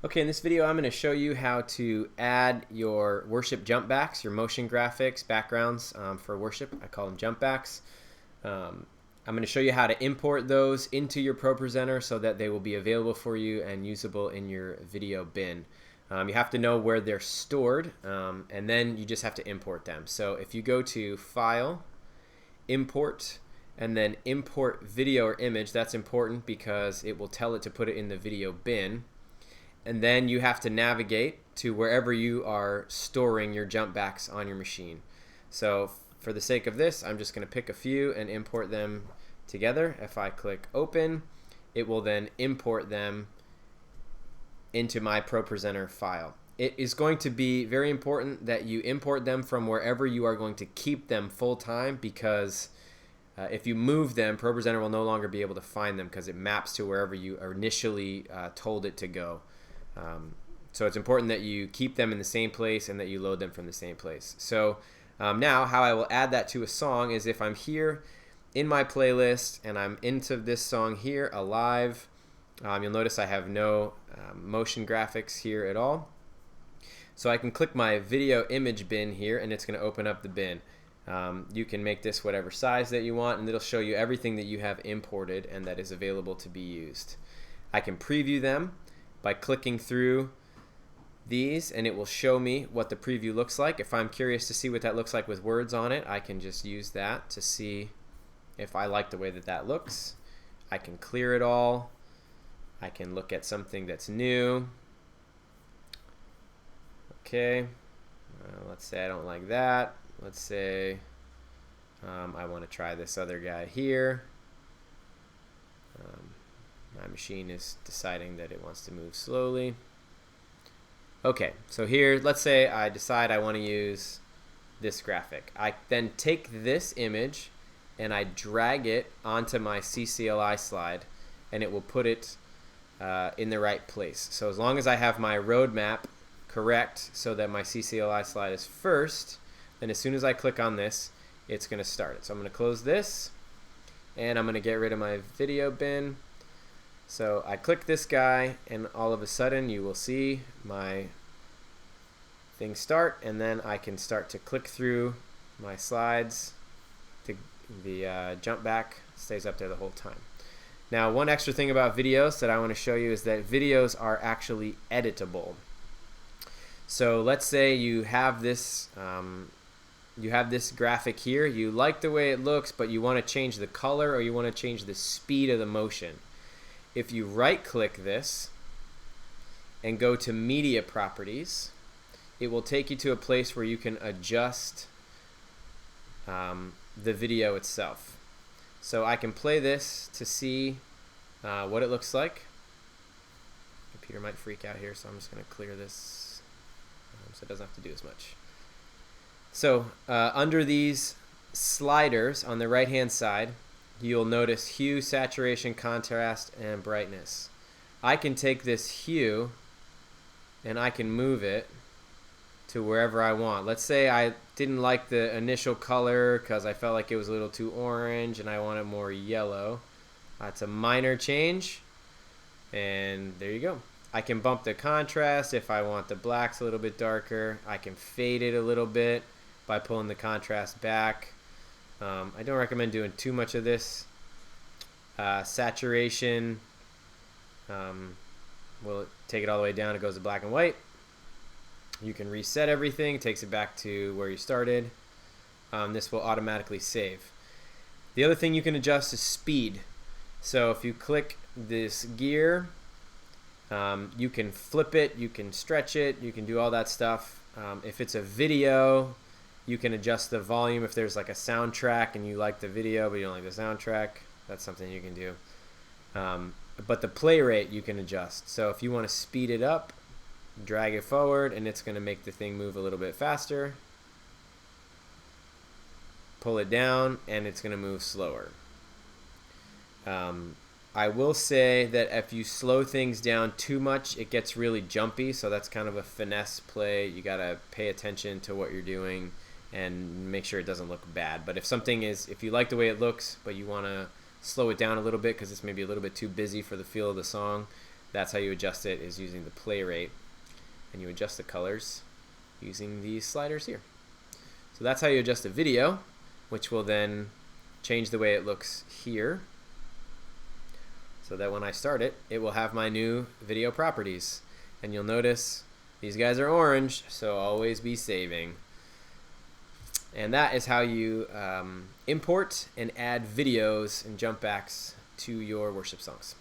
Okay, in this video I'm going to show you how to add your worship jumpbacks, your motion graphics, backgrounds for worship. I call them jumpbacks. I'm going to show you how to import those into your ProPresenter so that they will be available for you and usable in your video bin. You have to know where they're stored, and then you just have to import them. So if you go to File, Import, and then Import Video or Image, that's important because it will tell it to put it in the video bin. And then you have to navigate to wherever you are storing your jumpbacks on your machine. So for the sake of this, I'm just going to pick a few and import them together. If I click Open, it will then import them into my ProPresenter file. It is going to be very important that you import them from wherever you are going to keep them full time, because if you move them, ProPresenter will no longer be able to find them because it maps to wherever you initially told it to go. So it's important that you keep them in the same place and that you load them from the same place. So now how I will add that to a song is if I'm here in my playlist and I'm into this song here, Alive, you'll notice I have no motion graphics here at all. So I can click my video image bin here and it's going to open up the bin. You can make this whatever size that you want and it'll show you everything that you have imported and that is available to be used. I can preview them by clicking through these and it will show me what the preview looks like. If I'm curious to see what that looks like with words on it, I can just use that to see if I like the way that that looks. I can clear it all. I can look at something that's new. Okay, let's say I don't like that. Let's say I want to try this other guy here. My machine is deciding that it wants to move slowly. Okay, so here, let's say I decide I want to use this graphic. I then take this image and I drag it onto my CCLI slide and it will put it in the right place. So as long as I have my roadmap correct so that my CCLI slide is first, then as soon as I click on this, it's going to start it. So I'm going to close this and I'm going to get rid of my video bin. So I click this guy and all of a sudden you will see my thing start, and then I can start to click through my slides. The jump back stays up there the whole time. Now, one extra thing about videos that I want to show you is that videos are actually editable. So let's say you have this graphic here. You like the way it looks, but you want to change the color or you want to change the speed of the motion. If you right-click this and go to Media Properties, it will take you to a place where you can adjust the video itself. So I can play this to see what it looks like. The computer might freak out here, so I'm just going to clear this so it doesn't have to do as much. So under these sliders on the right-hand side, you'll notice hue, saturation, contrast, and brightness. I can take this hue and I can move it to wherever I want. Let's say I didn't like the initial color because I felt like it was a little too orange and I want it more yellow. That's a minor change, and there you go. I can bump the contrast if I want the blacks a little bit darker. I can fade it a little bit by pulling the contrast back. I don't recommend doing too much of this. Saturation, we'll take it all the way down. It goes to black and white. You can reset everything. It takes it back to where you started. This will automatically save. The other thing you can adjust is speed. So if you click this gear, you can flip it, you can stretch it, you can do all that stuff. If it's a video, you can adjust the volume. If there's like a soundtrack and you like the video but you don't like the soundtrack, that's something you can do. But the play rate you can adjust. So if you want to speed it up, drag it forward and it's going to make the thing move a little bit faster. Pull it down and it's going to move slower. I will say that if you slow things down too much, it gets really jumpy, so that's kind of a finesse play. You got to pay attention to what you're doing and make sure it doesn't look bad. But if you like the way it looks, but you want to slow it down a little bit because it's maybe a little bit too busy for the feel of the song, That's how you adjust it, is using the play rate, and you adjust the colors using these sliders here. So that's how you adjust a video, which will then change the way it looks here, so that when I start it, it will have my new video properties. And you'll notice these guys are orange, so always be saving. And that is how you import and add videos and jumpbacks to your worship songs.